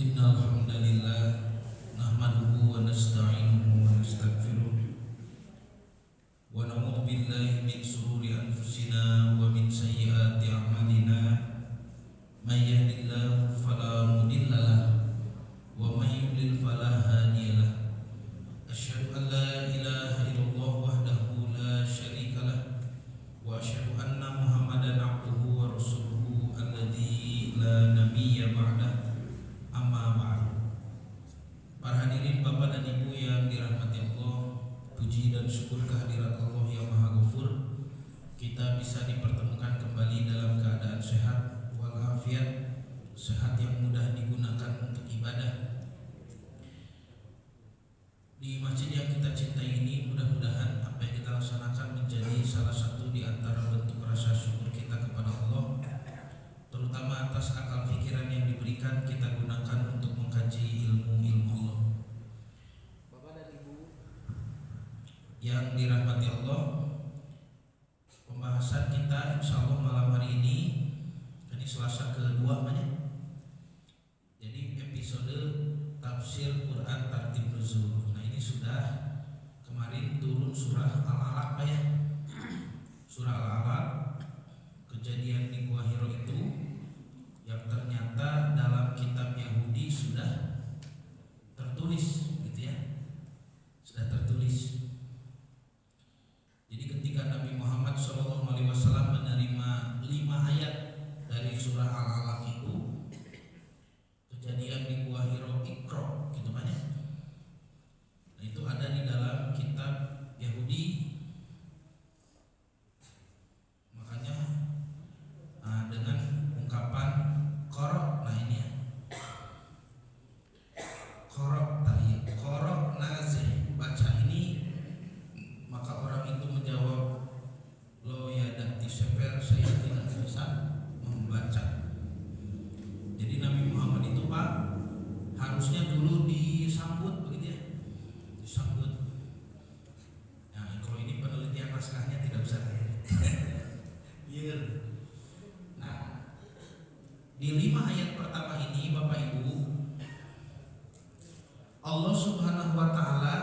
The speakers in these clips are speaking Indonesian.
Innal hamdalillah nahmaduhu wa nasta'inuhu wa nastaghfiruh wa na'udzu billahi min shururi anfusina wa min sayyiati a'malina may yahdihillahu fala mudhillalah wa may yudlil fala hadiyalah. Asyhadu an la ilaha illallah wahdahu la syarikalah wa asyhadu anna Muhammadan abduhu wa rasuluhu alladzi la nabiyya ba'dah. Amma ba'du. Para hadirin Bapak dan Ibu yang dirahmati Allah, puji dan syukur kehadirat Allah yang Maha Ghafur. Kita bisa dipertemukan kembali dalam keadaan sehat walafiat, sehat yang mudah digunakan untuk ibadah di masjid yang kita cintai ini. Mudah-mudahan apa yang kita laksanakan menjadi salah satu di antara bentuk rasa syukur kita kepada Allah, terutama atas akal pikiran yang diberikan kita gunakan untuk mengkaji ilmu-ilmu Allah. Bapak dan Ibu yang dirahmati Allah, pembahasan kita insya Allah malam hari ini Selasa kedua banyak. Jadi episode tafsir Quran tartib nuzul. Nah ini sudah kemarin turun surah Al-Alaq ya. Surah Al-Alaq, kejadian di Gua Hiro itu yang ternyata dalam kitab Yahudi sudah tertulis gitu ya. Sudah tertulis. Jadi ketika Nabi Muhammad SAW menerima 5 ayat dari surah Al-Alaq itu, kejadian di Gua Hiro Iqra gitu banyak. Nah itu ada di dalam kitab Yahudi. Makanya dengan ungkapan korok, nah ini ya, korok tahir, korok nazih, baca ini, maka orang itu menjawab, lo ya dati seper, saya tidak bisa membaca. Jadi Nabi Muhammad itu Pak harusnya dulu disambut begitu ya, disambut. Nah kalau ini penelitian naskahnya tidak bisa ya. Nah di 5 ayat pertama ini Bapak Ibu, Allah Subhanahu wa Ta'ala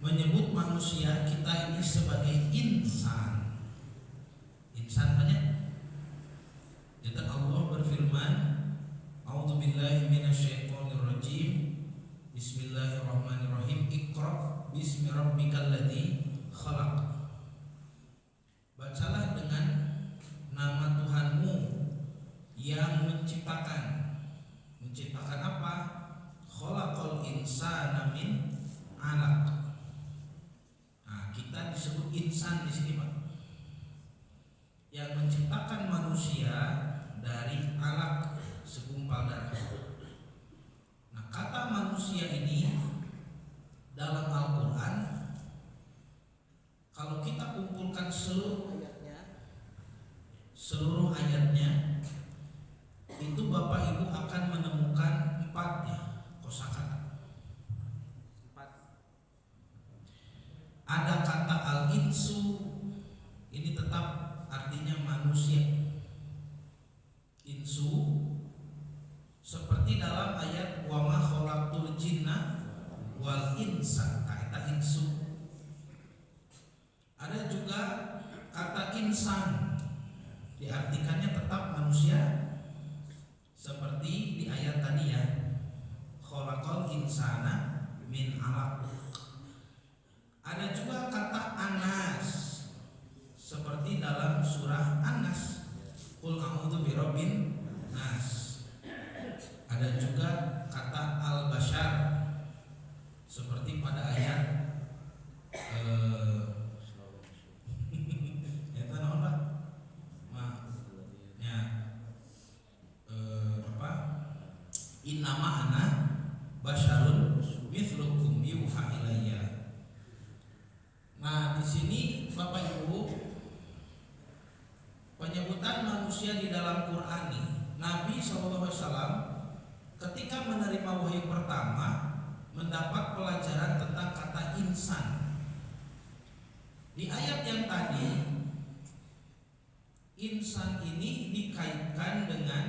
menyebut manusia kita ini sebagai insan. Insan banyak. Dan Allah berfirman, A'udzubillahi minasyaitonirrajim. Bismillahirrahmanirrahim. Iqra bismi rabbikal ladzi khalaq. Bacalah dengan nama Tuhanmu yang menciptakan. Menciptakan apa? Khalaqal insana min 'alaq. Nah, kita disebut insan di sini, Pak. Yang menciptakan manusia dari alaq, segumpal darah. Nah, kata manusia ini dalam Al-Quran, kalau kita kumpulkan seluruh ayatnya, itu Bapak Ibu akan menemukan 4 ya, kosakata. 4. Ada kata al-insu, ini tetap artinya manusia. Insu seperti dalam ayat wa ma khalaqtul jinna wal insa, kata insu. Ada juga kata insan, diartikannya tetap manusia, seperti di ayat tadi ya, khalaqal insana min 'alaq. Ada juga kata anas, seperti dalam surah An-Nas, Qul a'udzu birabbin nas. Ada juga kata al-bashar, seperti pada ayat innama ana basyarun mithlukum yuha ilayya. Nah, di sini Bapak Ibu, penyebutan manusia di dalam Quran ini, Nabi SAW ketika menerima wahyu pertama mendapat pelajaran tentang kata insan. Di ayat yang tadi, insan ini dikaitkan dengan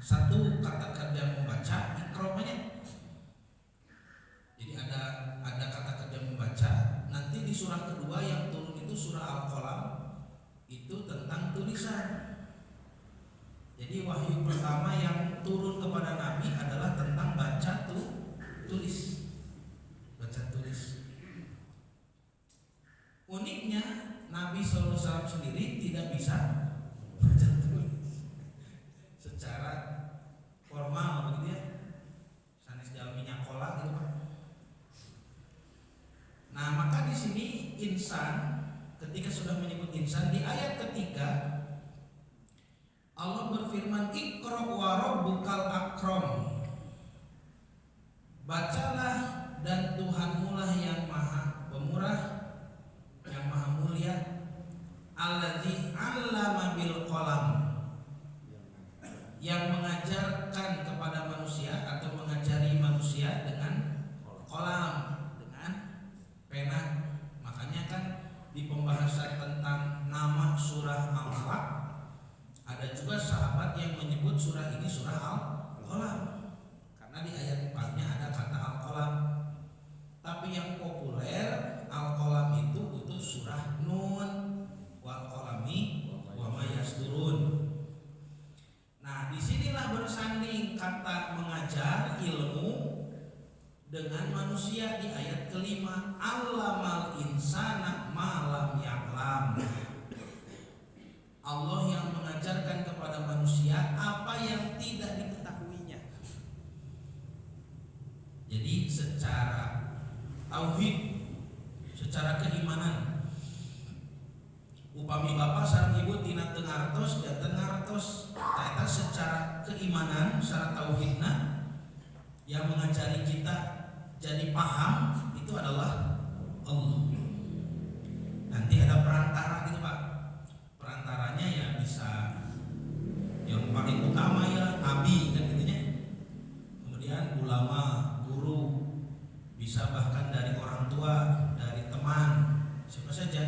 satu kata kerja membaca ikromanya. Jadi ada kata kerja membaca. Nanti di surah kedua yang turun itu surah Al-Qalam, itu tentang tulisan. Jadi wahyu pertama yang turun kepada Nabi adalah tentang baca tulis. Baca tulis. Uniknya Nabi SAW sendiri tidak bisa baca tulis secara formal begitu ya. Sanes jalminya kolak gitu Pak. Nah, maka di sini insan, ketika sudah menyebut insan di ayat ketiga Allah berfirman Iqra wa rabbukal akram. Bacalah dan Tuhanmu lah yang maha pemurah, yang maha mulia. Alladzi 'allama bil qalam, yang mengajarkan kepada manusia atau mengajari manusia dengan qalam, dengan pena. Makanya kan di pembahasan tentang nama surah Al-Alaq ada juga sahabat yang menyebut surah ini surah Al-Qalam karena di ayat 4-nya ada kata Al-Qalam. Tapi yang populer Al-Qalam itu untuk surah Nun, wal qalami wa ma yasturun. Nah, disinilah bersanding kata mengajar ilmu dengan manusia di ayat kelima, allamal insana ma lam ya'lam. Allah yang mengajarkan kepada manusia apa yang tidak diketahuinya. Jadi secara tauhid, secara keimanan, upami bapak sareng ibu tina teu ngartos dan teu ngartos, eta secara keimanan, secara tauhidna yang mengajari kita jadi paham itu adalah Allah. Nanti ada perantara gitu Pak. Perantaranya ya bisa yang paling utama ya nabi kan gitunya. Kemudian ulama, guru, bisa bahkan dari orang tua, dari teman, siapa saja.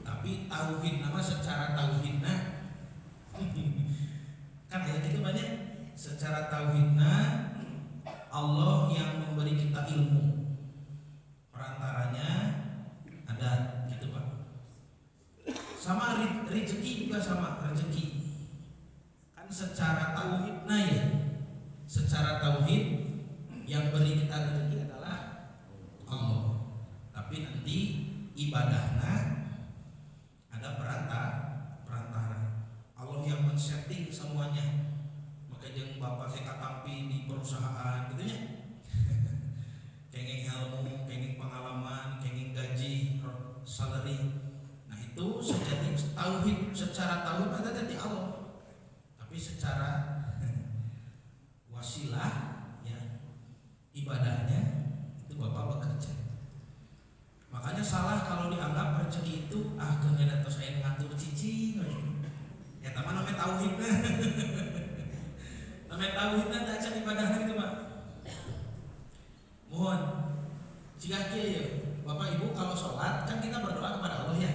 Tapi tauhid nama secara tauhidna kan ya gitu banyak. Secara tauhidna Allah yang memberi kita ilmu. Perantaranya ada gitu Pak. Sama rezeki juga sama, rezeki. Kan secara tauhidna ya. Secara tauhid yang beri kita rezeki adalah Allah. Tapi nanti ibadahnya ada perantara. Allah yang men-setting semuanya. Maka jeung bapak teh katampi di perusahaan gitu nya. Kenging ilmu, kenging pengalaman, kenging gaji, salary. Nah, itu sejati tauhid, secara tauhid ada dari Allah. Tapi secara wasilah ya ibadahnya itu bapak bekerja. Makanya salah kalau dianggap rezeki itu keungeun tos aya ngatur cicing ya taman namanya tauhid. Namanya tauhidna teh acan ibadahna gitu Pak. Mohon jika kieu ya Bapak Ibu kalau sholat kan kita berdoa kepada Allah ya.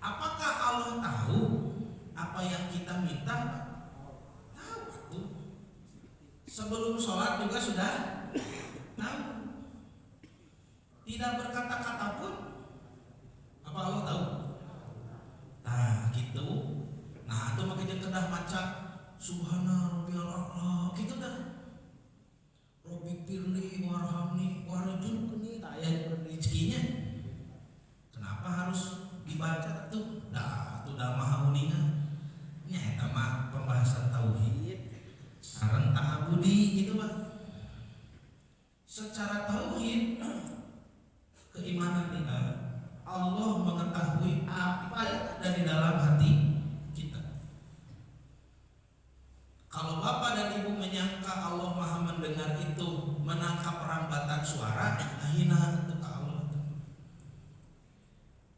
Apakah Allah tahu apa yang kita minta? Tahu. Sebelum sholat juga sudah tahu. Tidak berkata-kata pun apa Allah tahu? Nah gitu. Nah itu makanya kedah maca Subhana rabbiyal a'la gitu dah. Robbi firli warhamni warzuqni ayat rezekinya. Kenapa harus dibaca tuh? Dah itu dah maha uningan. Nya eta mah pembahasan tauhid sareng ta'abudi gitu Pak. Secara tauhid keimanan kita, Allah mengetahui apa yang ada di dalam hati kita. Kalau Bapak dan Ibu menyangka Allah Maha mendengar itu, menangkap perambatan suara, hina itu ke Allah.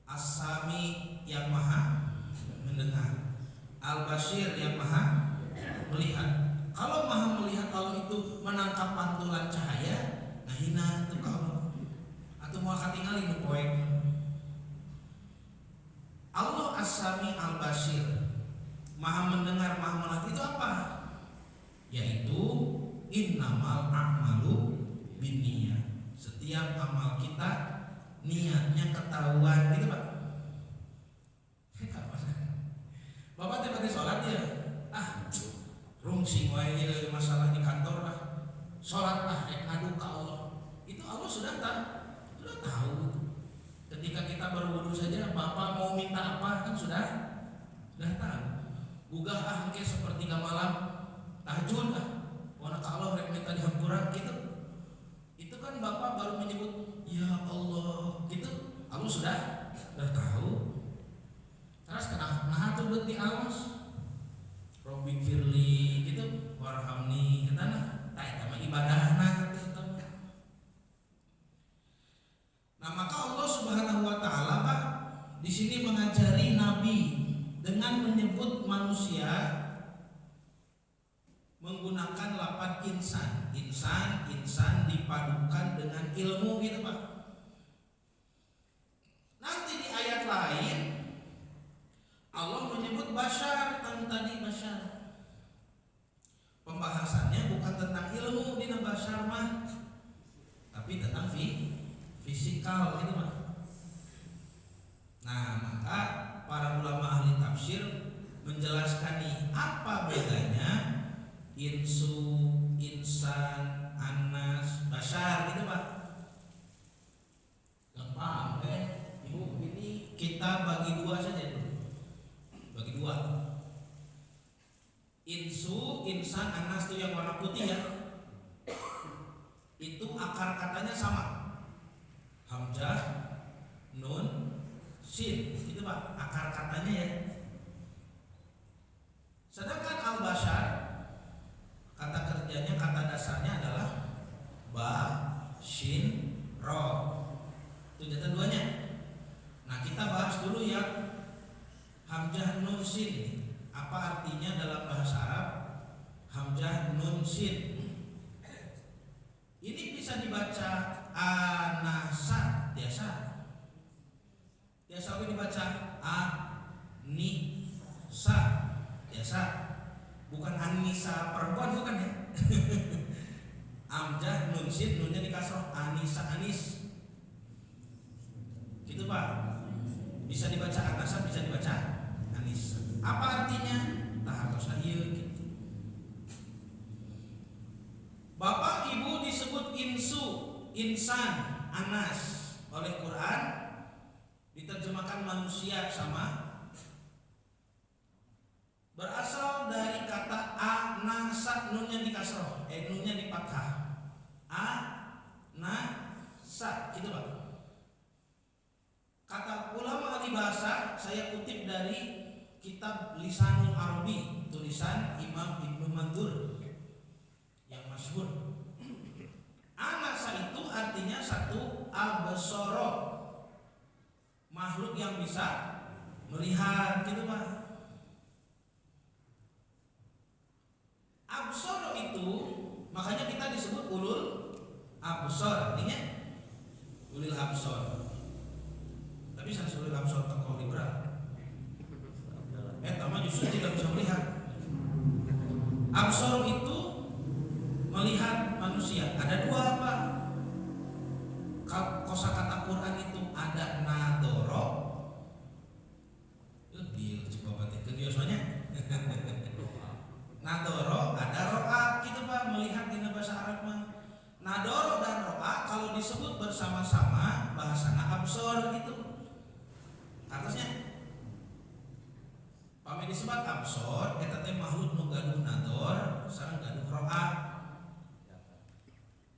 As-Sami yang Maha mendengar, Al-Basir yang Maha melihat. Kalau Maha melihat Allah itu menangkap pantulan cahaya, hina itu ke Allah. Atau mau katingali nu poek. Allah As-Sami Al-Basir. maha mendengar, maha melihat itu apa? Yaitu innamal a'malu binniyat. Setiap amal kita niatnya ketahuan gitu Pak. Bapak tiba-tiba sholat ya, rungsing wae masalah di kantor sholat ngadu ke Allah. Itu Allah sudah tahu. Ketika kita berwudu saja, Bapak mau minta apa kan sudah tahu. Gugah engke sepertiga malam tahajud wana ka Allah rek minta dihampura gitu. Itu kan Bapak baru menyebut ya Allah gitu. Allah sudah tahu. Terus kenapa tuh buat diawas Robbi firli gitu warhamni kita tak ibadahna gitu. Nah maka Allah Subhanahu Wa Taala Pak di sini mengajari Nabi dengan menyebut manusia menggunakan lafaz insan dipadukan dengan ilmu gitu Pak. Nanti di ayat lain Allah menyebut bashar, tadi bashar. Pembahasannya bukan tentang ilmu di bashar mah, tapi tentang fisikal gitu mah. Nah, maka para ulama ahli tafsir menjelaskan nih apa bedanya insu, insan, anas, bashar gitu Pak. Gampang Ibu, ini kita bagi dua saja dulu. Bagi dua. Insu, insan, anas itu yang warna putih ya. Itu akar katanya sama. Hamzah, nun, sin. Itu Pak, akar katanya ya. Sedangkan al-bashar kata kerjanya, kata dasarnya adalah ba, shin, ro. Itu jatuh duanya. Nah, kita bahas dulu yang Hamzah nun sin. Apa artinya dalam bahasa Arab Hamzah nun sin? Ini bisa dibaca anasa biasa. Biasa dibaca anisa biasa. Bukan anisa perempuan bukan ya. Hamzah nun sin, nunnya di kasroh, anisa anis. Gitu Pak. Bisa dibaca anasa, bisa dibaca anis. Apa artinya? Tahatos ayeuna gitu. Bapak Ibu disebut insu, insan, anas oleh Quran, diterjemahkan manusia sama, berasal dari kata anasa, nunnya di kasroh, nunnya di fathah. Anasa, gitu Pak. Kata ulama ahli bahasa, saya kutip dari kitab Lisanul Arabi, tulisan Imam Ibnu Mandur yang masyhur. Anasa itu artinya satu absoro, makhluk yang bisa melihat gitu Pak. Absoro itu makanya kita disebut ulul absor, artinya ulil absor. Tapi saya sulit absor tokoh liberal. Tama justru tidak bisa melihat. Absor itu melihat manusia. Ada dua Pak. Kosakata Quran itu ada nadoro. Dia coba batik biasanya. Nadoro ada ro'a gitu Pak, melihat di bahasa Arab mah. Nadoro dan ro'a kalau disebut bersama-sama bahasana absor gitu. Atasnya pami disebut absor, eta teh makhluk nu gaduh nador sareng gaduh ro'a.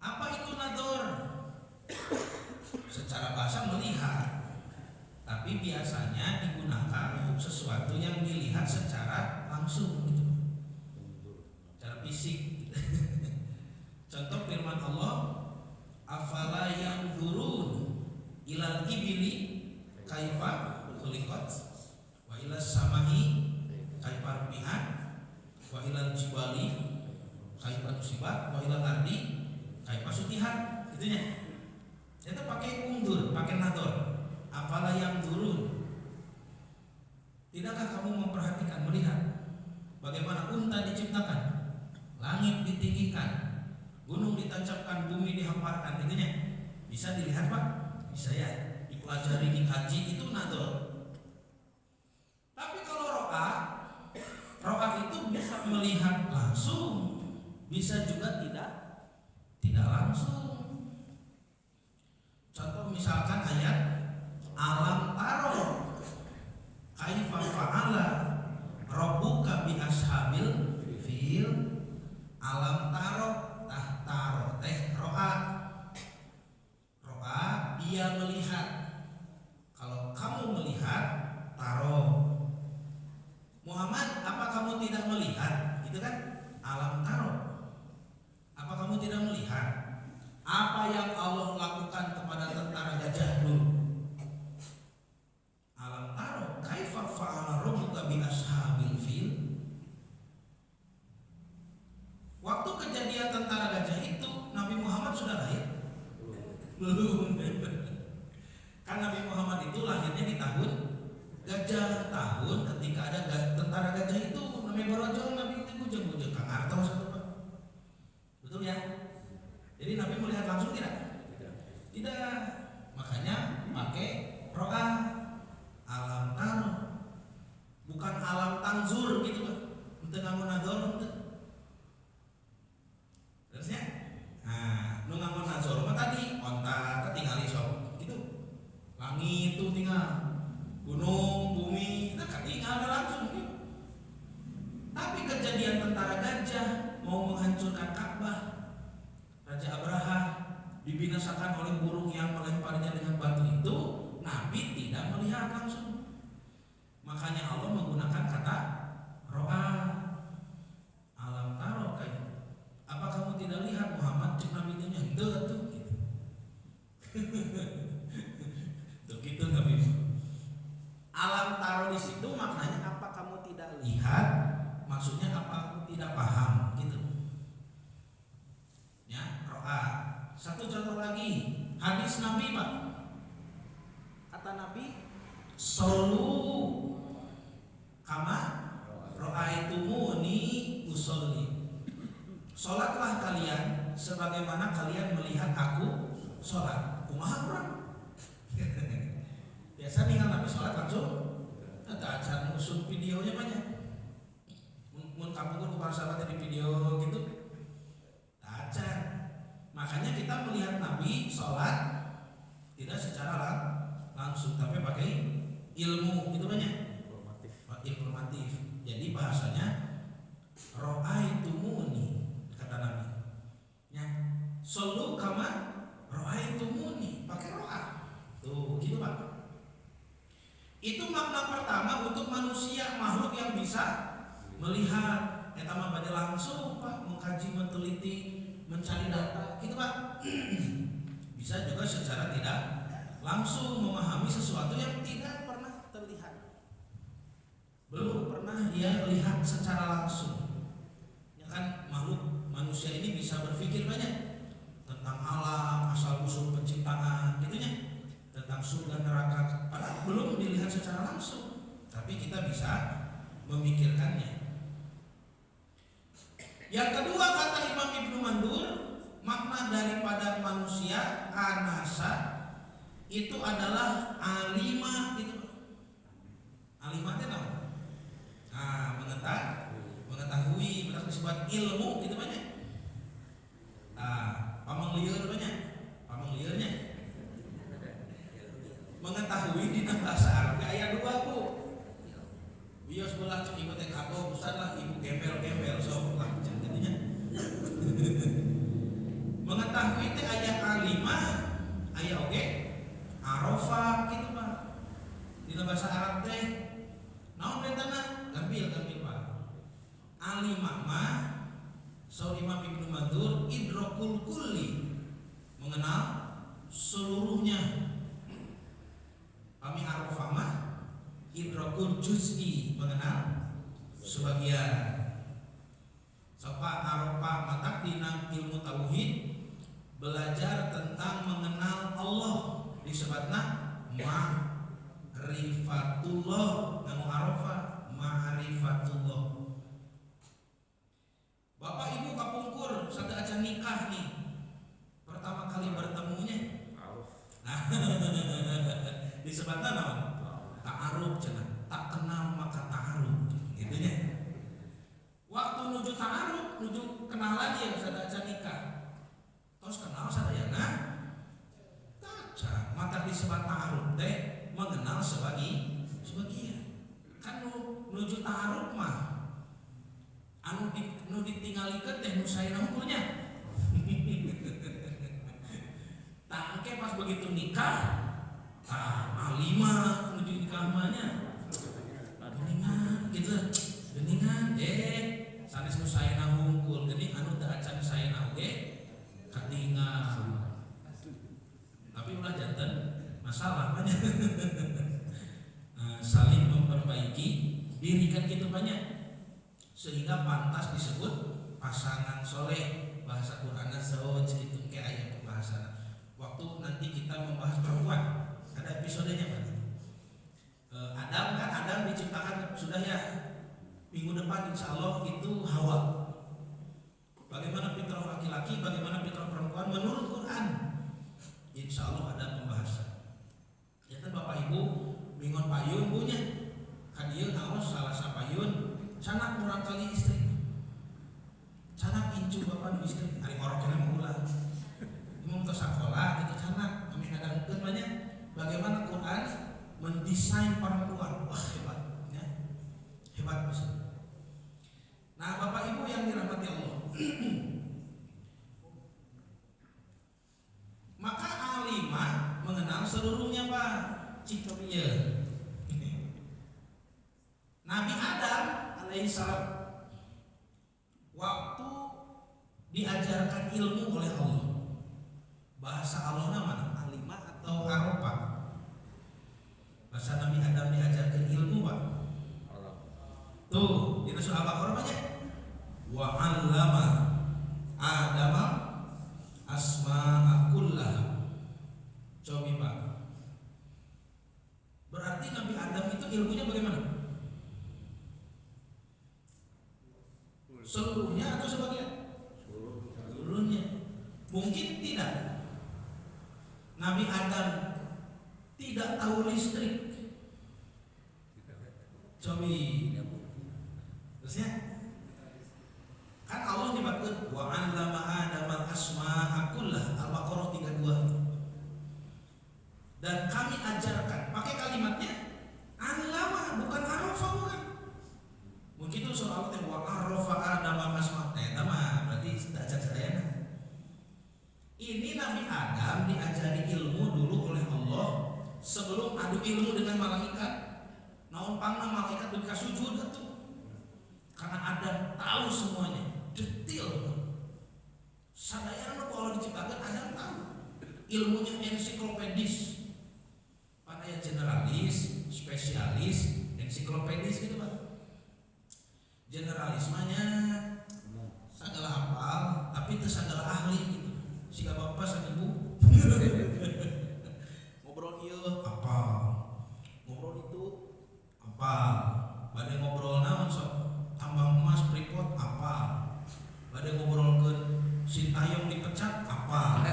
Apa itu nador? Secara bahasa melihat, tapi biasanya digunakan untuk sesuatu yang dilihat secara langsung gitu, secara fisik. Contoh firman Allah, afala yanzurun ilal ibili kaifa khuliqat wa ilas sama'i kaifa rubihat wa ilal jibali kaifa nusibat wa ilal ardi kaifa sutihat. Itunya itu pakai undur, pakai nador. Apalah yang turun? Tidakkah kamu memperhatikan, melihat Bagaimana unta diciptakan, langit ditinggikan, gunung ditancapkan, bumi dihamparkan, itunya bisa dilihat Pak, bisa ya, dipelajari, dikaji, itu nador. Tapi kalau ro'ah itu bisa melihat langsung, bisa juga tidak langsung. Contoh misalkan ayat alam taro kaifa fa'ala rabbuka bi ashabil fil. Alam taro teh ro'a dia melihat. Kalau kamu melihat taro. Muhammad, apa kamu tidak melihat? Itu kan alam taro. Apa kamu tidak melihat apa yang Allah lakukan kepada tentara gajah dulu? Alam taro kaifa fa'ala rabbuka bi ashabil fil. Waktu kejadian tentara gajah itu Nabi Muhammad sudah lahir? Belum. Kan Nabi Muhammad itu lahirnya di tahun gajah, tahun ketika ada tentara gajah itu namanya Barojong. Nabi itu bujang-bujang Kang Arto satu Pak. Betul ya? Jadi Nabi melihat langsung tidak? Tidak. Makanya pakai ro'ah, alam taro, bukan alam tanzur gitu Pak. Untuk ngamun nazar untuk. Terusnya? Nah, nu ngamun nazar mah tadi onta tinggali sok gitu. Langit itu tinggal, gunung, bumi, kita kan tinggal langsung gitu. Tapi kejadian tentara gajah mau menghancurkan Ka'bah, Raja Abraha dibinasakan oleh burung yang melemparnya dengan batu itu, Nabi tidak melihat langsung. Makanya Allah menggunakan kata ro'a, alam taro kayak. Apa kamu tidak lihat Muhammad cek Nabi nya henteu tuh gitu. Tuh gitu Nabi. Alam taro di situ maknanya apa kamu tidak lihat, maksudnya apa kamu tidak paham gitu. Ya, ro'a. Satu contoh lagi, hadis Nabi Pak. Kata Nabi, "Shollu kama ra'aitumuni usolli." Sholatlah kalian sebagaimana kalian melihat aku sholat. Kumaha kurang? Biasa nih Nabi sholat langsung. Ada acara musuh videonya banyak. Mun kamu kan kepala sahabat di video gitu. Acan. Makanya kita melihat Nabi sholat tidak secara langsung, tapi pakai ilmu itu banyak. Informatif. Jadi bahasanya ro'aitumuni kata Nabi. Ya, solu kama ro'aitumuni pakai ro'a. Tuh, gitu Pak. Itu makna pertama untuk manusia, makhluk yang bisa melihat. Eta mah bade langsung Pak, mengkaji, meneliti, mencari data, gitu Pak. Bisa juga secara tidak langsung memahami sesuatu yang tidak pernah terlihat. Belum pernah dia lihat secara langsung. Ya kan makhluk manusia ini bisa berpikir banyak tentang alam, asal usul penciptaan, gitunya, tentang surga neraka, padahal belum dilihat secara langsung, tapi kita bisa memikirkannya. Yang kedua kata Imam Ibnu Mandur, makna daripada manusia anasa itu adalah alimah gitu. Alimahnya apa? Nah, mengetahui, berarti disebut ilmu itu banyak. Nah, pamanglieur banyak, pamangliurnya. Mengetahui di bahasa Arab ayat 2 Bu. Bios bola cek ikut kabo besar lah ibu gembel-gembel sok lah jadinya. Mengetahui teh ayat alimah, ayat oke, arafah gitu Pak. Di bahasa Arab teh naon betana gambil Pak. Alimah mah saur Imam Ibnu Mandur idrakul kulli, mengenal seluruhnya. Kami arafah mah idrakul juz'i, mengenal sebagian. Sopa arafah matak dina ilmu tauhid, belajar tentang mengenal Allah, disebutna ma'rifatullah. Namu arafah ma'rifatullah, Bapak Ibu kapungkur sada acan nikah nih. Pertama kali bertemunya nah, disebutkan apa? Ta'aruf cenah. Tak kenal maka ta'aruf. Gitu nya. Waktu nuju ta'aruf, nuju kenalan ya sada acan nikah. Terus kenal sadayana taca mata disebut ta'aruf teh mengenal sebagian. Kan nuju ta'aruf mah anu ditinggalikeun teh nu saena unggulnya. Tah engke pas begitu nikah, alimah nuju nikah mahnya. Geningan gitu. Geningan sanes nu saena unggul, geuning anu teu acan saena oge katinggal. Tapi ulah janten masalah banyak. Saling memperbaiki diri kan gitu banyak. Sehingga pantas disebut pasangan soleh. Bahasa Qur'anna zawj itu kayak ayat pembahasan. Waktu nanti kita membahas perempuan, ada episodenya Pak. Adam diciptakan sudah ya. Minggu depan insya Allah itu Hawa. Bagaimana fitrah laki-laki, bagaimana fitrah perempuan menurut Quran. Insya Allah ada pembahasan. Ya kan Bapak Ibu bingon payun punya. Kadieu naos salah sapayun canak murang kali istri. Canak incu bapak nu istri, ari orokna meulah. Mun tos sakolah gitu canak, kami ngadangkeun banyak bagaimana Quran mendesain perempuan. Wah, hebat ya. Hebat bisa. Nah, Bapak Ibu yang dirahmati Allah. Maka alimah mengenal seluruhnya Pak. Cikopieu. Nabi Adam alaihissalam waktu diajarkan ilmu oleh Allah, bahasa Allah nama alimah atau arafah. Bahasa Nabi Adam diajarkan ilmu Pak. Tuh di surah Al-Baqarah banyak. Wa 'allama Adama asma'a kullaha. Coba Pak. Berarti Nabi Adam itu ilmunya bagaimana? Seluruhnya atau sebagian? Seluruhnya. Mungkin tidak. Nabi Adam tidak tahu listrik. Cobi. Terusnya kan Allah nyebutkan wa 'allama Adama asma'a kullah, Al-Baqarah 32. Dan kami ajarkan, pakai kalimatnya 'allama bukan 'arafa bukan. Mungkin itu soal teh wa 'arafa Adama asma'a. Mah berarti tidak ajar sadayana. Ini Nabi Adam diajari ilmu dulu oleh Allah sebelum adu ilmu dengan malaikat. Naon pangna malaikat duka sujud atuh. Karena Adam tahu semuanya, detail. Sadayana kalau diciptakan Adam tahu. Ilmunya ensiklopedis. Pada yang generalis, spesialis, ensiklopedis gitu Pak. Generalismenya segala hafal, tapi itu segala ahli gitu. Siga bapak sang ibu ngobrol ieu apa, ngobrol itu apa, badai ngobrol naon sok tambang emas Freeport apa, badai ngobrolkeun Sintayong dipecat apa.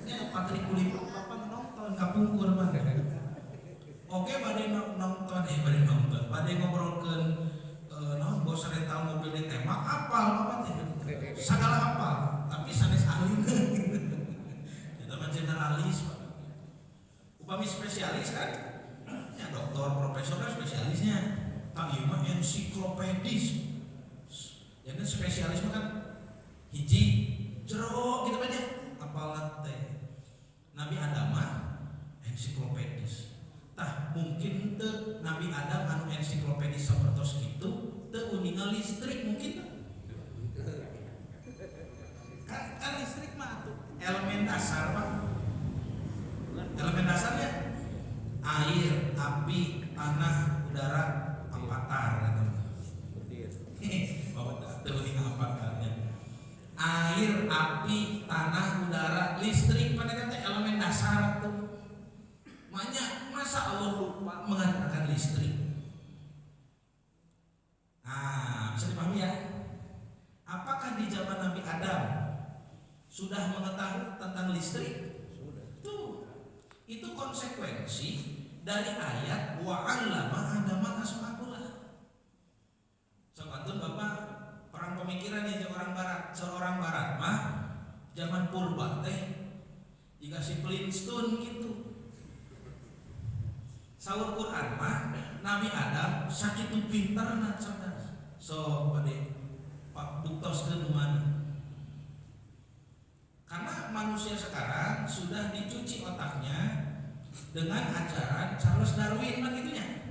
Ya Patrik Kulipat apa nonton kapungkur mah. Oke badai nonton badai ngobrolkeun naon bos rental mobil ditembak apal apa teh. Sagala apal, tapi sanes ahli. Eta mah generalis. Upami spesialis kan? Ya doktor, profesor kan spesialisnya. Tah ieu mah ensiklopedis. Jadi spesialis mah kan hiji jero gitu banyak apalan teh. Nabi Adam mah ensiklopedis. Tah mungkin teu Nabi Adam anu ensiklopedis sapertos kitu teu uningan listrik mungkin teu. Kan listrik mah atuh elemen dasar Pak. Elemen dasarnya air, api, tanah, udara, avatar gitu. Teu uningan avatarnya. Air, api, tanah, udara, listrik pada kata elemen dasar tuh. Masa Allah lupa mengatakan listrik? Nah, bisa dipahami ya? Apakah di zaman Nabi Adam sudah mengetahui tentang listrik? Sudah. Itu konsekuensi dari ayat wa 'allama Adama asma'ullah. Sebetulnya Bapak perang pemikiran yang seorang barat mah zaman purba teh dikasih Flintstone gitu. Saur Quran mah Nabi Adam sakitu pintarna cerdas. So pada Pak buktos ke mana? Karena manusia sekarang sudah dicuci otaknya dengan ajaran Charles Darwin begitunya.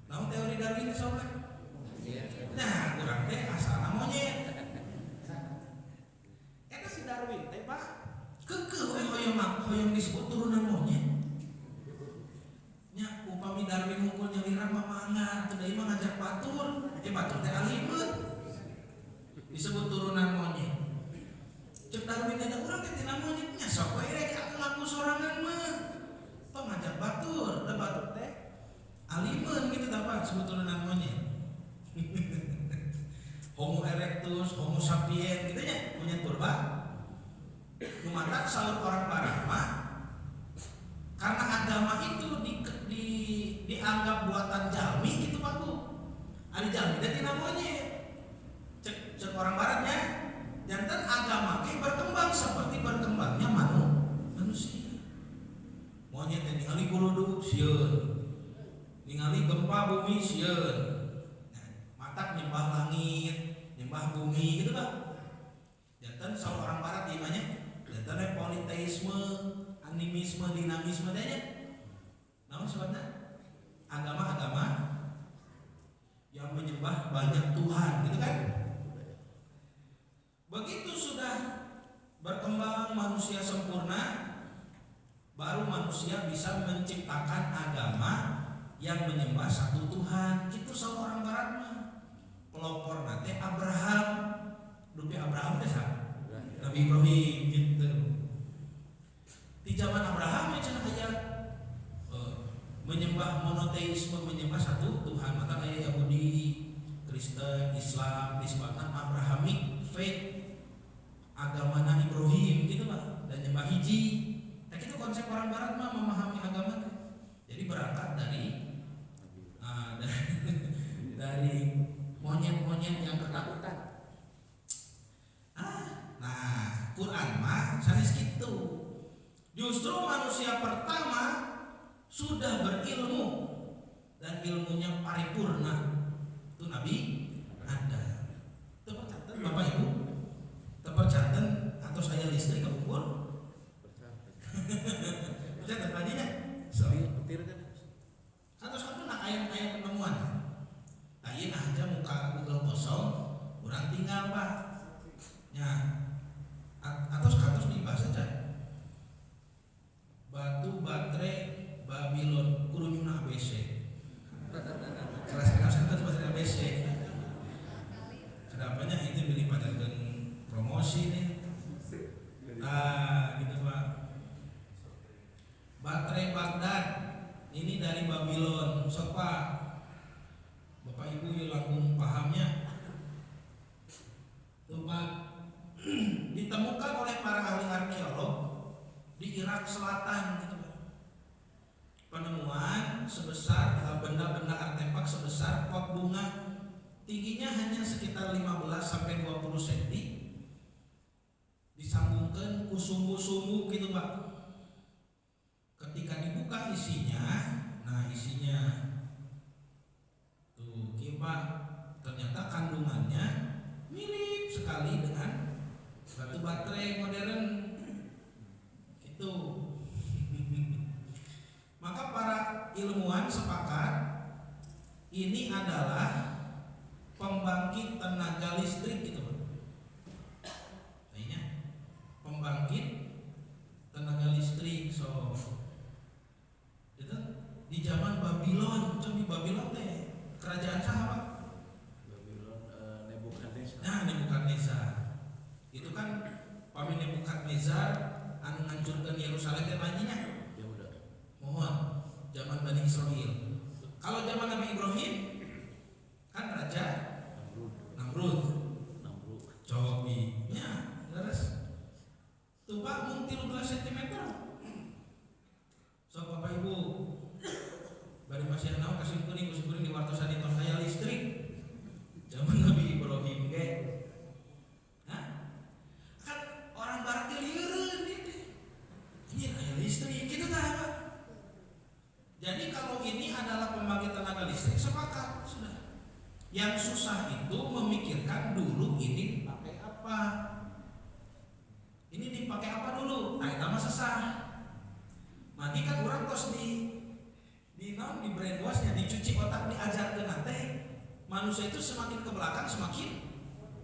Nah, teori Darwin sobat. Nah, kurang teh asal monyet. Eta si Darwin teh Pak kekeh hoyong disebut turunan monyet. Nya upami Darwin mukul nyelira mamanga, teu deui mah ngajak batur. Batur teh alimeun. Disebut turunan monyet. Cek Darwin ada urang teh tina monyetnya sok we rek aku ngaku sorangan mah. Tong ngajak batur, da batur teh alimeun gitu dapat disebut turunan monyet. Homo erectus, Homo sapiens gitu nya, monyet purba. Lumatak saur orang barat mah karena agama itu dianggap buatan jalmi gitu Pak Bu. Ari jalmi teh tina monyet. Cek orang baratnya, jantan agama ge berkembang seperti berkembangnya manusia. Monyet teh ningali guludug sieun. Ningali gempa bumi sieun. Matak nyembah langit, nyembah bumi gitu Pak. Jantan saur orang barat ieu mah nya, jantan politeisme, animisme, dinamisme teh nya. Naon sebabna? Agama-agama yang menyembah banyak Tuhan gitu kan. Begitu sudah berkembang manusia sempurna, baru manusia bisa menciptakan agama yang menyembah satu Tuhan. Itu seorang barat mah. Pelopor nanti Abraham, dupi Abraham teh Nabi Ibrahim gitu. Di zaman Abraham ya cenah aya menyembah monoteisme, menyembah satu Tuhan. Maka aya Yahudi, Kristen, Islam, disebutkan Abrahamic faith, agama Nabi Ibrahim gitu Pak, dan nyembah hiji. Nah itu konsep orang barat mah memahami agama. Jadi berangkat dari monyet-monyet yang ketakutan. Nah, Quran mah sanes kitu. Justru manusia pertama sudah berilmu dan ilmunya paripurna. Itu Nabi Adam. Tercatat Bapak Ibu? Tercatat atau saya listrik ke bubur? Tercatat tadinya? Petir kan? Satu-satu nak ayat-ayat penemuan. Nah ini aja muka Google kosong, kurang tinggal Pak. Ya, atas dibahas saja. Batu baterai Babylon kurunyuna ABC. Keras-keras batu baterai ABC. Kenapanya itu dilibatkan promosi nih. Gitu Pak. Baterai Baghdad ini dari Babylon. Sok Pak, Bapak Ibu yang langsung pahamnya. Tuh Pak, ditemukan oleh para ahli arkeolog di Irak Selatan gitu Pak. Penemuan sebesar benda-benda artefak sebesar pot bunga, tingginya hanya sekitar 15 sampai 20 cm. Disambungkan ku sumbu-sumbu gitu Pak. Ketika dibuka isinya, nah isinya tuh Pak, ternyata kandungannya mirip sekali dengan batu baterai modern gitu. Maka para ilmuwan sepakat ini adalah pembangkit tenaga listrik gitu Pak. Kayaknya pembangkit tenaga listrik. So itu di zaman Babylon, coba Babylon teh kerajaan sahabat. Babylon Nebukadnezar. Nah, Nebukadnezar. Itu kan pami Nebukadnezar anu ngancurkeun Yerusalem teh panjinya. Ya udah. Mohon zaman Bani Israil. Kalau zaman Nabi Ibrahim kan raja Namrud. cobinya terus tumpah mung 13 cm. So Bapak Ibu bari masih naon kasih kuning di waktu saniton aya listrik zaman Nabi Ibrahim ge. Hah? Kan orang barat ge lieureun gitu. Ini aya listrik gitu tah Pak. Jadi kalau ini adalah pembangkit tenaga listrik sepakat sudah. Yang susah itu memikirkan dulu ini dipakai apa. Ini dipakai apa dulu? Nah, itu mah sesah. Nanti kan orang tos di brainwashnya, dicuci otak, diajarkeun nate. Manusia itu semakin ke belakang semakin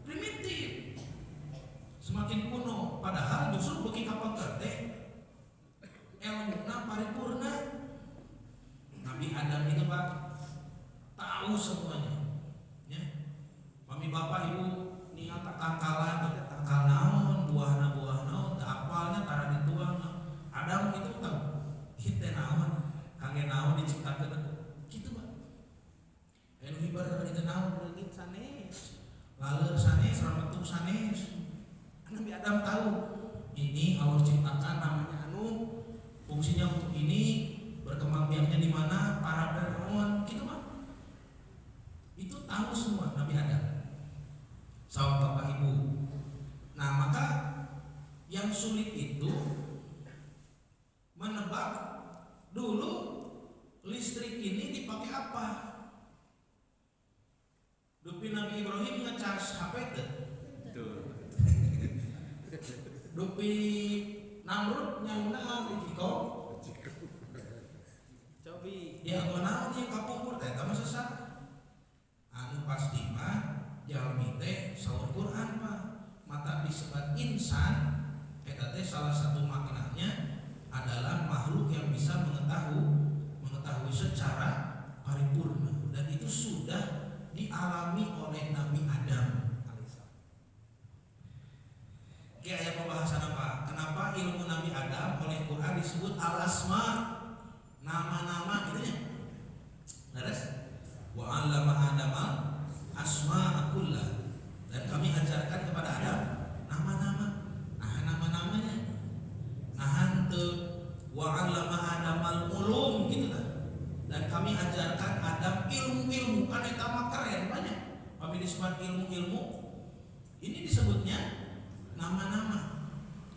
primitif, semakin kuno. Padahal justru beuki ka pangker teh ilmuna paripurna. Nabi Adam itu Pak tahu semuanya. Ya. Mami bapak ibu ningal tangkalan, tangkal naon, buah naon, teu apalnya tara dituang. Adam itu tahu. Kita naon, kangge naon diciptakeun kitu Pak. Anu hibar itu naon leungit sanes. Laleur sanes, ramatuk sanes. Nabi Adam tahu ini Allah ciptakan namanya anu fungsinya untuk ini, berkembang biaknya di mana, para naon gitu Pak. Itu tahu semua Nabi Adam. Sahabat Bapak Ibu. Nah, maka yang sulit itu menebak dulu listrik ini dipakai apa. Dupi Nabi Ibrahim ngecas HP teh. Dupi Namrud nyauna Jiko. Cobi dia naon ieu kapungkur teh tah sesat. Anu pasti mah jalmi teh saur Quran mah mata disebut insan eta teh salah satu maknanya adalah makhluk yang bisa mengetahui secara paripurna, dan itu sudah dialami oleh Nabi Adam alaihissalam. Oke, aya pembahasan apa? Kenapa ilmu Nabi Adam oleh Quran disebut al-asma, nama-nama gitu ya. Terus wa 'allama Adama asma'a kullah, dan kami ajarkan kepada Adam nama-nama. Nah, nama-namanya nah hanteu wa 'allama Adamal ulum gitu kan. Dan kami ajarkan Adam ilmu-ilmu, kan eta mah keren banyak. Kami disebut ilmu-ilmu. Ini disebutnya nama-nama.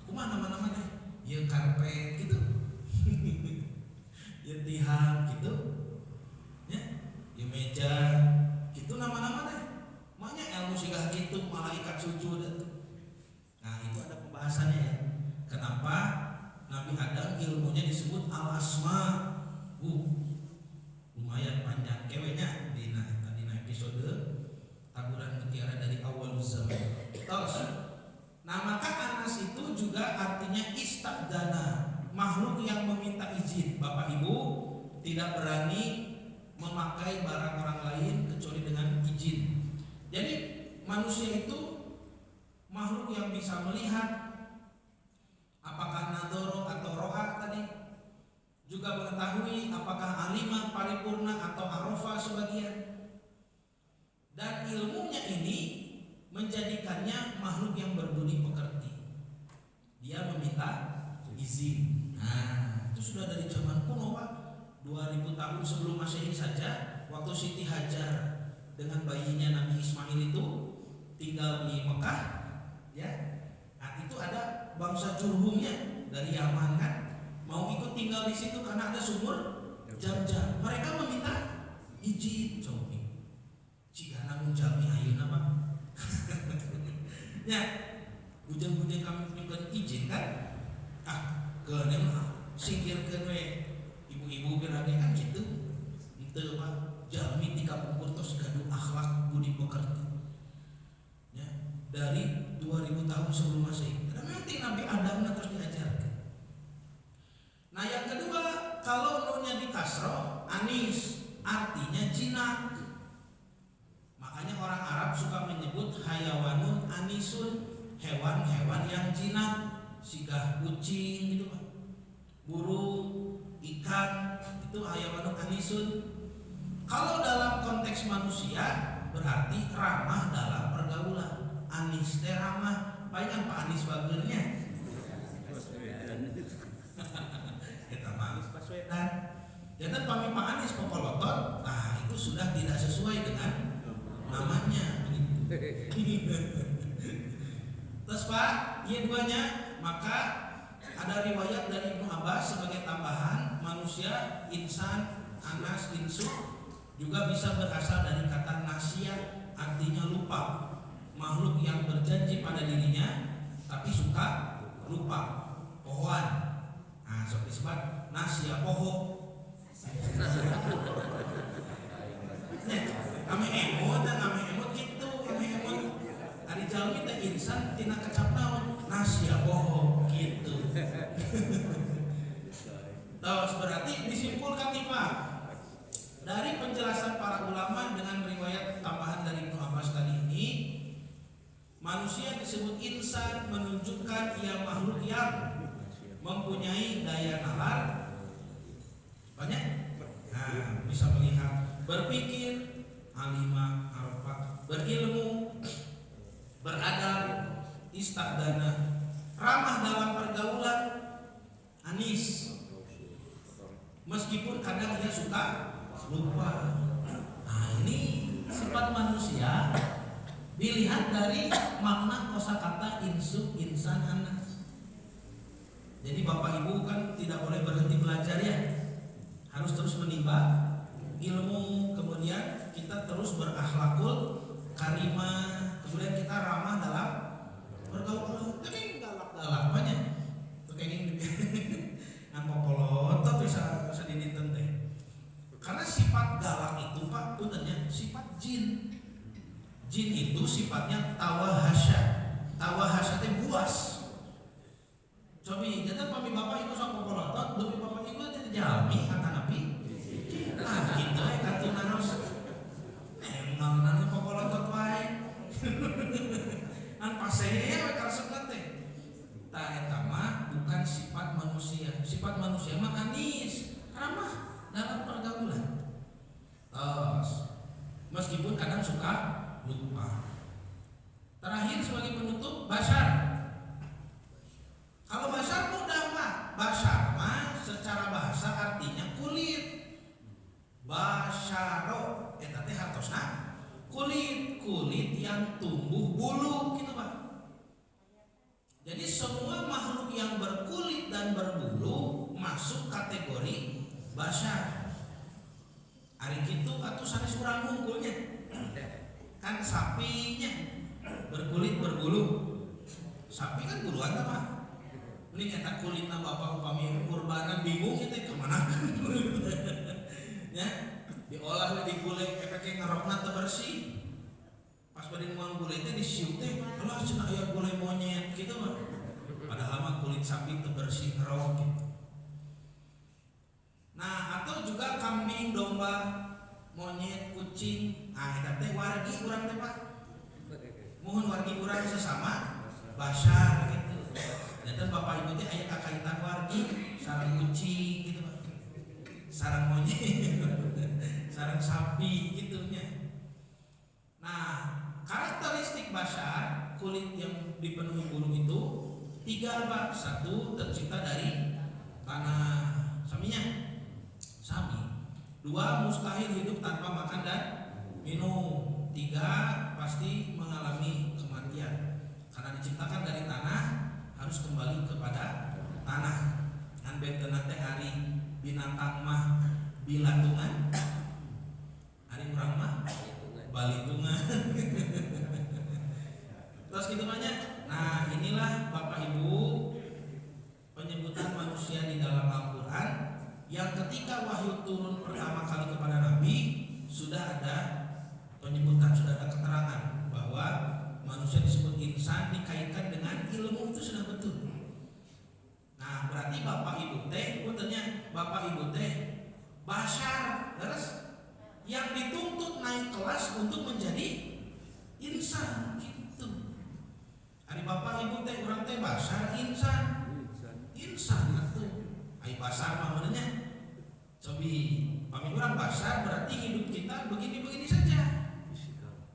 Kumaha nama-namanya? Ya karpet gitu. Ya tihang gitu. Ya, ya meja gitu nama-nama teh. Makanya ilmu sigah gitu, malaikat sujud. Nah, itu ada pembahasannya ya. Kenapa Nabi Adam ilmunya disebut al-asma? Lumayan panjang kewenya di episode taburan mutiara dari awal zaman. Terus, nah maka Anas itu juga artinya istadzana, makhluk yang meminta izin. Bapak Ibu tidak berani memakai barang orang lain kecuali dengan izin. Jadi manusia itu makhluk yang bisa melihat, apakah nadoro atau roha tadi, juga mengetahui apakah alimah paripurna atau arafah sebagian. Dan ilmunya ini menjadikannya makhluk yang berbudi pekerti. Dia meminta izin. Nah, itu sudah dari zaman kuno Pak. 2000 tahun sebelum Masehi saja, waktu Siti Hajar dengan bayinya Nabi Ismail itu tinggal di Mekah, ya. Nah, itu ada bangsa Jurhumnya dari Yaman kan, mau ikut tinggal di situ karena ada sumur Jam-jam. Mereka meminta izin, coba. Jika namun jami ayeuna Pak. Ya, bujang-bujang kami berikan izin kan? Keuneu singkirkeun we ibu-ibu berage kan gitu. Henteu Pak, jami di kampung tos gaduh akhlak budi pekerti. Ya, dari 2000 tahun sebelum Masehi. Karena nanti Nabi Adam terus diajarkan. Nah, yang kedua, kalau nunnya di kasroh, anis artinya jinak. Makanya orang Arab suka menyebut hayawanun anisun, hewan-hewan yang jinak, sigah kucing gitu Pak, burung, ikan, itu hayawanun anisun. Kalau dalam konteks manusia berarti ramah dalam pergaulan. Anis teh ramah, palingan Pak Anis bagernya. Kita mah Anies Baswedan. Jangan pami Pak Anis popolotot, nah itu sudah tidak sesuai dengan namanya begitu. Terus Pak, iya duanya, maka ada riwayat dari Ibnu Abbas sebagai tambahan manusia, insan, anas, insu juga bisa berasal dari kata nasya, artinya lupa. Makhluk yang berjanji pada dirinya tapi suka lupa. Pohoan. Nah, seperti disebut nasya poho. Kami emot gitu, kami emot. Ari jalmi teh insan tina kecap naon nasya poho gitu. Terus berarti disimpulkan nih Pak, dari penjelasan para ulama dengan riwayat tambahan dari Ibnu Abbas tadi ini, manusia disebut insan menunjukkan ia makhluk yang mempunyai daya nalar banyak. Nah, bisa melihat, berpikir, alimah, arafah, berilmu, beradab, istadana, ramah dalam pergaulan, anis. Meskipun kadang ia suka lupa. Nah, ini sifat manusia dilihat dari makna kosakata insu, insan, anas. Jadi Bapak Ibu kan tidak boleh berhenti belajar ya, harus terus menimba ilmu. Kemudian kita terus berakhlakul karimah, kemudian kita ramah dalam bergaul. Tapi galak-galak banyak. Kayak gini, ngapopolotot bisa diniten teh. Karena sifat galak itu Pak, puntennya sifat jin. Jin itu sifatnya tawahasya. Tawahasya teh buas. Cobi, jadi pami bapak itu sok popolotot, demi bapak ibu teh jalmi kata Nabi. Nah, gitu ya katuna harus. Emang nana popolotot wae. An pasea karesepna teh. Ta eta mah bukan sifat manusia. Sifat manusia mah anis, ramah dalam pergaulan. Terus meskipun kadang suka lupa. Terakhir sebagai penutup, basar. Kalau basar mudah Pak. Basar mah secara bahasa artinya kulit. Basaro eta teh hartosna kulit yang tumbuh bulu gitu Pak. Jadi semua makhluk yang berkulit dan berbulu masuk kategori basar. Ari kitu atuh sanes urang hungkulnya. Kan sapinya berkulit berbulu. Sapi kan buluan Pak. Ini kata kulitna bapak upami kurbanan bingung kita kemana ya diolah digulai efeknya ngerokna teu bersih. Pas bade muang gulai teh disiuk teh alah cenah aya gulai monyet gitu mah. Padahal mah kulit sapi teu bersih ngerok gitu. Nah, atau juga kambing, domba, monyet, kucing. Ah eta teh wargi urang teh Pak. Mohon wargi urang sesama basar gitu. Dan bapak ibu teh aya kakaitan wargi, sarang kucing gitu Pak. Sarang monyet, sarang sapi gitunya. Nah, karakteristik basar kulit yang dipenuhi bulu itu tiga Pak. Satu, tercipta dari tanah, saminya sami. Dua, mustahil hidup tanpa makan dan minum. Tiga, pasti mengalami kematian karena diciptakan dari tanah, harus kembali kepada tanah. Kan bentena teh hari binatang mah bilatungan, hari urang mah balitungan. Terus gitu banyak. Nah, inilah Bapak Ibu penyebutan manusia di dalam Al-Qur'an yang ketika wahyu turun pertama kali kepada Nabi sudah ada penyebutan, sudah ada keterangan bahwa manusia disebut insan dikaitkan dengan ilmu itu sudah betul. Nah, berarti Bapak Ibu teh, puntennya Bapak Ibu teh basar, terus yang dituntut naik kelas untuk menjadi insan gitu. Ari Bapak Ibu teh urang teh basar insan. Insan atuh. Ai basar mah benernya. Cobi pami urang basar berarti hidup kita begini-begini saja.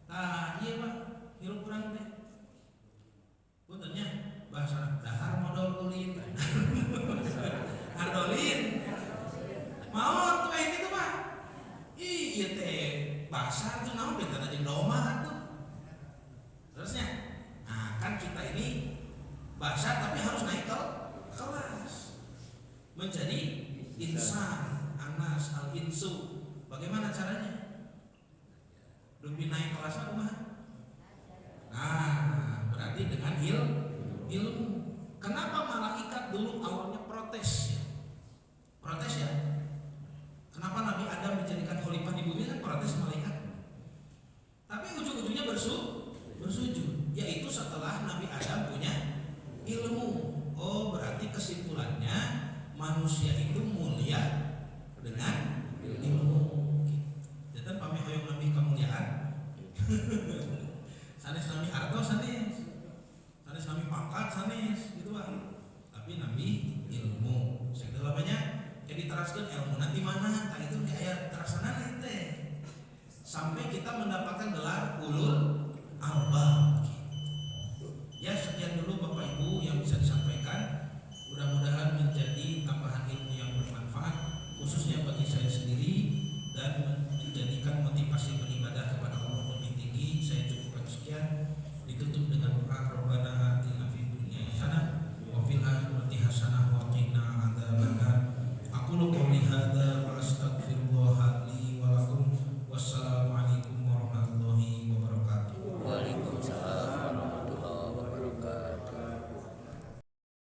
Nah, iya Pak. Hirup kurang teh dahar modal ulin. Ardolin. Mau tuh gitu mah. Iya teh pasar tuh naon beda jeung domba tuh. Terusnya, nah kan kita ini basar tapi harus naik ke kelas menjadi insan, anas, al-insu. Bagaimana caranya? Lebih naik kelasnya kumaha? Nah, berarti dengan ilmu. Kenapa malaikat dulu awalnya protes ya? Protes ya? Kenapa Nabi Adam dijadikan khalifah di bumi kan protes malaikat? Tapi ujung-ujungnya bersujud, yaitu setelah Nabi Adam punya ilmu. Oh, berarti kesimpulannya manusia itu mulia dengan ilmu. Jadi pami hoyong Nabi kemuliaan. Sanes Nabi harta sanes Nabi pangkat sanes gitu kan. Tapi Nabi ilmu. Segala banyak jadi teraskan ilmu nanti mana? Tak itu kayak terasana teh. Sampai kita mendapatkan gelar ulul albab. Ya sekian dulu Bapak Ibu yang bisa disampaikan.